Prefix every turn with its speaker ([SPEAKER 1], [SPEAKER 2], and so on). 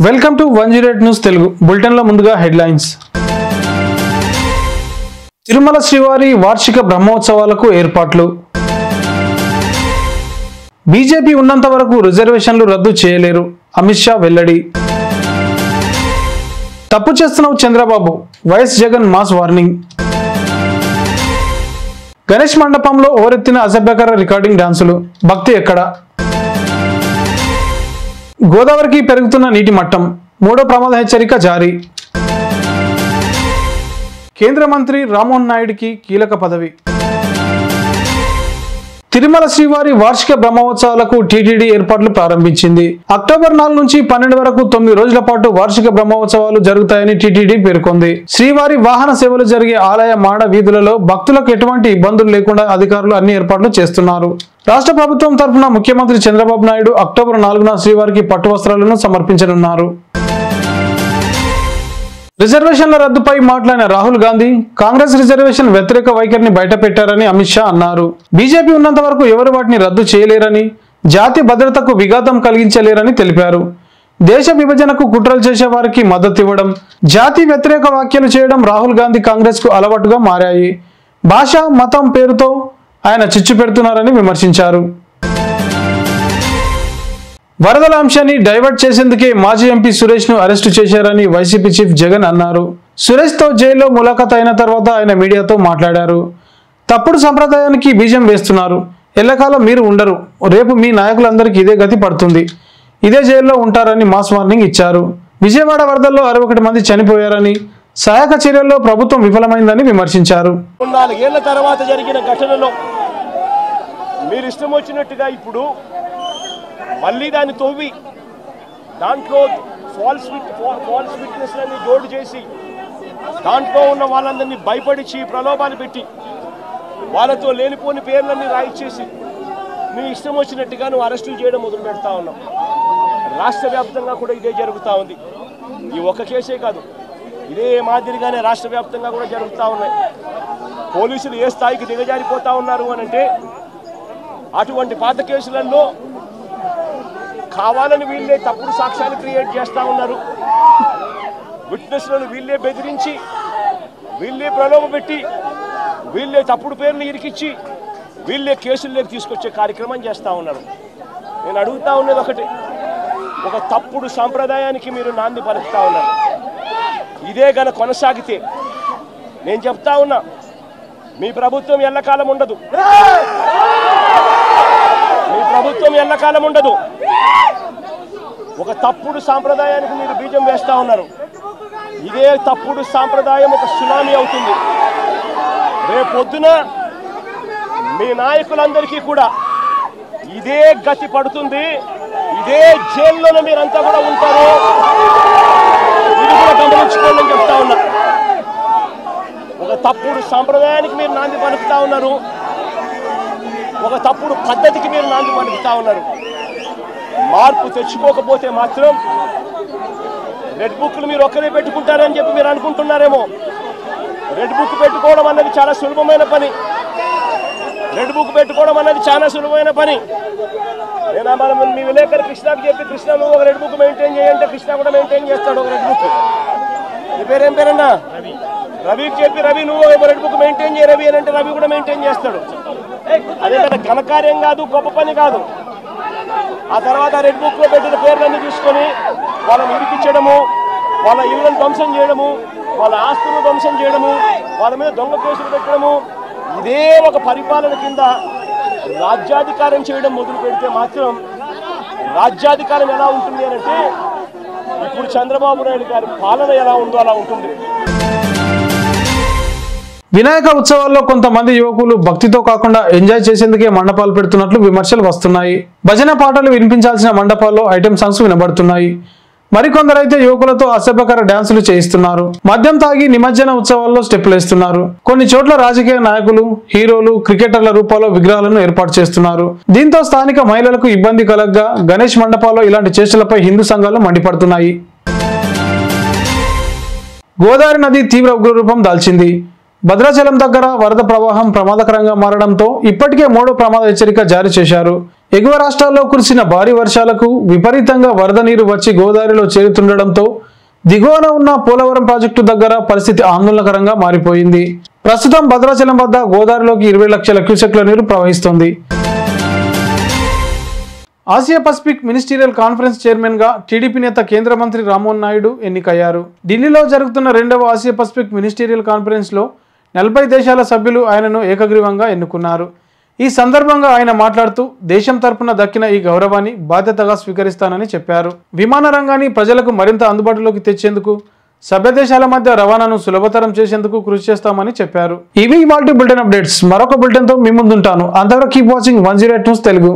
[SPEAKER 1] Welcome to 108 news Telugu bulletin లో ముందుగా headlines. Tirumala శ్రీవారి వార్షిక బ్రహ్మోత్సవాలకు ఏర్పాట్లు. బీజేపీ ఉన్నంత వరకు రిజర్వేషన్లు రద్దు చేయలేరు, అమిత్ షా వెల్లడి. తప్పు చేస్తున్నావు Chandrababu, YS Jagan mass warning. Ganesh మండపంలో ఓరెత్తిన అసభ్యకర రికార్డింగ్ డాన్సులు, భక్తి ఎక్కడ? గోదావరికి పెరుగుతున్న నీటి మట్టం, మూడో ప్రమాద హెచ్చరిక జారీ. కేంద్ర మంత్రి రామ్మోహన్ నాయుడుకి కీలక పదవి. తిరుమల శ్రీవారి వార్షిక బ్రహ్మోత్సవాలకు టీటీడీ ఏర్పాట్లు ప్రారంభించింది. అక్టోబర్ 4 నుంచి 12 వరకు 9 రోజుల పాటు వార్షిక బ్రహ్మోత్సవాలు జరుగుతాయని టీటీడీ పేర్కొంది. శ్రీవారి వాహన సేవలు జరిగే ఆలయ మాడ వీధులలో భక్తులకు ఎటువంటి ఇబ్బందులు లేకుండా అధికారులు అన్ని ఏర్పాట్లు చేస్తున్నారు. రాష్ట్ర ప్రభుత్వం తరఫున ముఖ్యమంత్రి చంద్రబాబు నాయుడు అక్టోబర్ 4న శ్రీవారికి పట్టు వస్త్రాలను సమర్పించనున్నారు. రిజర్వేషన్ల రద్దుపై మాట్లాడిన రాహుల్ గాంధీ కాంగ్రెస్ రిజర్వేషన్ వ్యతిరేక వైఖరిని బయటపెట్టారని అమిత్ షా అన్నారు. బీజేపీ ఉన్నంత వరకు ఎవరు వాటిని రద్దు చేయలేరని, జాతి భద్రతకు విఘాతం కలిగించలేరని తెలిపారు. దేశ విభజనకు కుట్రలు చేసే వారికి మద్దతు ఇవ్వడం, జాతి వ్యతిరేక వ్యాఖ్యలు చేయడం రాహుల్ గాంధీ కాంగ్రెస్ కు అలవాటుగా మారాయి. భాష, మతం పేరుతో ఆయన చిచ్చు పెడుతున్నారని విమర్శించారు. వరదల అంశాన్ని డైవర్ట్ చేసేందుకే మాజీ ఎంపీ సురేష్ ను అరెస్టు చేశారని వైసీపీ చీఫ్ జగన్ అన్నారు. సురేష్ తో జైల్లో ములాఖాత్ అయిన తర్వాత ఆయన మీడియాతో మాట్లాడారు. తప్పుడు సంప్రదాయానికి బీజం వేస్తున్నారు. ఎల్లకాలం మీరు ఉండరు, రేపు మీ నాయకులందరికీ ఇదే గతి పడుతుంది, ఇదే జైల్లో ఉంటారని మాస్ వార్నింగ్ ఇచ్చారు. విజయవాడ వరదల్లో 61 మంది చనిపోయారని, సహాయక చర్యల్లో ప్రభుత్వం విఫలమైందని విమర్శించారు.
[SPEAKER 2] 4 ఏళ్ల తర్వాత జరిగిన ఘటనలో మీరు ఇష్టం వచ్చినట్టుగా ఇప్పుడు మళ్ళీ దాన్ని తవ్వి దాంట్లో ఫాల్స్ విట్నెస్లని జోడు చేసి దాంట్లో ఉన్న వాళ్ళందరినీ భయపడిచి ప్రలోభాలు పెట్టి వాళ్ళతో లేనిపోని పేర్లన్నీ రాయిచ్చేసి నీ ఇష్టం వచ్చినట్టుగా నువ్వు అరెస్టులు చేయడం మొదలు పెడతా ఉన్నావు. రాష్ట్ర వ్యాప్తంగా కూడా ఇదే జరుగుతూ ఉంది. ఈ ఒక్క కేసే కాదు, ఇదే మాదిరిగానే రాష్ట్ర వ్యాప్తంగా కూడా జరుగుతూ ఉన్నాయి. పోలీసులు ఏ స్థాయికి దిగజారిపోతా ఉన్నారు అని అంటే, అటువంటి పాత కేసులలో కావాలని వీళ్ళే తప్పుడు సాక్ష్యాలు క్రియేట్ చేస్తూ ఉన్నారు. విట్నెస్లను వీళ్ళే బెదిరించి, వీళ్ళే ప్రలోభపెట్టి, వీళ్ళే తప్పుడు పేర్లు ఇరికిచ్చి, వీళ్ళే కేసుల్లోకి తీసుకొచ్చే కార్యక్రమం చేస్తూ ఉన్నారు. నేను అడుగుతా ఉన్నది ఒకటి, ఒక తప్పుడు సాంప్రదాయానికి మీరు నాంది పలుకుతా ఉన్నారు. ఇదే గన కొనసాగితే నేను చెప్తా ఉన్నా, మీ ప్రభుత్వం ఎల్లకాలం ఉండదు, మీ ప్రభుత్వం ఎల్లకాలం ఉండదు. ఒక తప్పుడు సాంప్రదాయానికి మీరు బీజం వేస్తా ఉన్నారు. ఇదే తప్పుడు సాంప్రదాయం ఒక సునామీ అవుతుంది. రేపొద్దున మీ నాయకులందరికీ కూడా ఇదే గతి పడుతుంది. ఇదే జైల్లోనే మీరంతా కూడా ఉంటారు. ఇది కూడా గమనించుకోండి అని చెప్తా ఉన్నా. ఒక తప్పుడు సాంప్రదాయానికి మీరు నాంది పలుకుతా ఉన్నారు. ఒక తప్పుడు పద్ధతికి మీరు నాంది పలుకుతా ఉన్నారు. మార్పు తెచ్చుకోకపోతే మాత్రం రెడ్ బుక్లు మీరు ఒక్కరే పెట్టుకుంటారని చెప్పి మీరు అనుకుంటున్నారేమో. రెడ్ బుక్ పెట్టుకోవడం అన్నది చాలా సులభమైన పని. రెడ్ బుక్ పెట్టుకోవడం అన్నది చాలా సులభమైన పని. నేను మనం మీ విలేకరు కృష్ణకి చెప్పి, కృష్ణ నువ్వు ఒక రెడ్ బుక్ మెయింటైన్ చేయంటే కృష్ణ కూడా మెయింటైన్ చేస్తాడు ఒక రెడ్ బుక్. నీ పేరేం పేరన్నా? రవికి చెప్పి, రవి నువ్వు ఒక రెడ్ బుక్ మెయింటైన్ చేయ రవి అని అంటే రవి కూడా మెయింటైన్ చేస్తాడు. అదే కదా ఘనకార్యం కాదు, గొప్ప పని కాదు. ఆ తర్వాత రెడ్ బుక్ లో పెట్టిన పేర్లన్నీ తీసుకొని వాళ్ళని ఇరికించడము, వాళ్ళ ఇళ్లను ధ్వంసం చేయడము, వాళ్ళ ఆస్తులను ధ్వంసం చేయడము, వాళ్ళ మీద దొంగ కేసులు పెట్టడము, ఇదే ఒక పరిపాలన కింద రాజ్యాధికారం చేయడం మొదలు పెడితే మాత్రం రాజ్యాధికారం ఎలా ఉంటుంది అని అంటే, ఇప్పుడు చంద్రబాబు నాయుడు గారి పాలన ఎలా ఉందో అలా ఉంటుంది.
[SPEAKER 1] వినాయక ఉత్సవాల్లో కొంతమంది యువకులు భక్తితో కాకుండా ఎంజాయ్ చేసేందుకే మండపాలు పెడుతున్నట్లు విమర్శలు వస్తున్నాయి. భజన పాటలు వినిపించాల్సిన మండపాల్లో ఐటెం సాంగ్స్ వినబడుతున్నాయి. మరికొందరైతే యువకులతో అసభ్యకర డ్యాన్సులు చేయిస్తున్నారు. మద్యం తాగి నిమజ్జన ఉత్సవాల్లో స్టెప్పులు వేస్తున్నారు. కొన్ని చోట్ల రాజకీయ నాయకులు, హీరోలు, క్రికెటర్ల రూపంలో విగ్రహాలను ఏర్పాటు చేస్తున్నారు. దీంతో స్థానిక మహిళలకు ఇబ్బంది కలగగా గణేష్ మండపాల్లో ఇలాంటి చేష్టలపై హిందూ సంఘాలు మండిపడుతున్నాయి. గోదావరి నది తీవ్ర ఉగ్రరూపం దాల్చింది. భద్రాచలం దగ్గర వరద ప్రవాహం ప్రమాదకరంగా మారడంతో ఇప్పటికే 3వ ప్రమాద హెచ్చరిక జారీ చేశారు. ఎగువ రాష్ట్రాల్లో కురిసిన భారీ వర్షాలకు విపరీతంగా వరద నీరు వచ్చి గోదావరిలో చేరుతుండడంతో దిగువన ఉన్న పోలవరం ప్రాజెక్టు దగ్గర పరిస్థితి ఆందోళనకరంగా మారిపోయింది. ప్రస్తుతం భద్రాచలం వద్ద గోదావరిలోకి 20 లక్షల క్యూసెక్ల నీరు ప్రవహిస్తోంది. Asia Pacific ministerial conference chairman గా టీడీపీ నేత కేంద్ర మంత్రి రామ్మోహన్ నాయుడు ఎన్నికయ్యారు. ఢిల్లీలో జరుగుతున్న 2వ ఆసియా పసిఫిక్ మినిస్టీరియల్ కాన్ఫరెన్స్ లో 40 దేశాల సభ్యులు ఆయనను ఏకగ్రీవంగా ఎన్నుకున్నారు. ఈ సందర్భంగా ఆయన మాట్లాడుతూ దేశం తరపున దక్కిన ఈ గౌరవాన్ని బాధ్యతగా స్వీకరిస్తానని చెప్పారు. విమాన రంగాన్ని ప్రజలకు మరింత అందుబాటులోకి తెచ్చేందుకు, సభ్య దేశాల మధ్య రవాణాను సులభతరం చేసేందుకు కృషి చేస్తామని చెప్పారు. ఇవి ఇవాల్టి బులెటిన్ అప్డేట్స్. మరొక బులెటిన్ తో మీ ముందుంటాను. అంతవరకు కీప్ వాచింగ్ 108 న్యూస్ తెలుగు.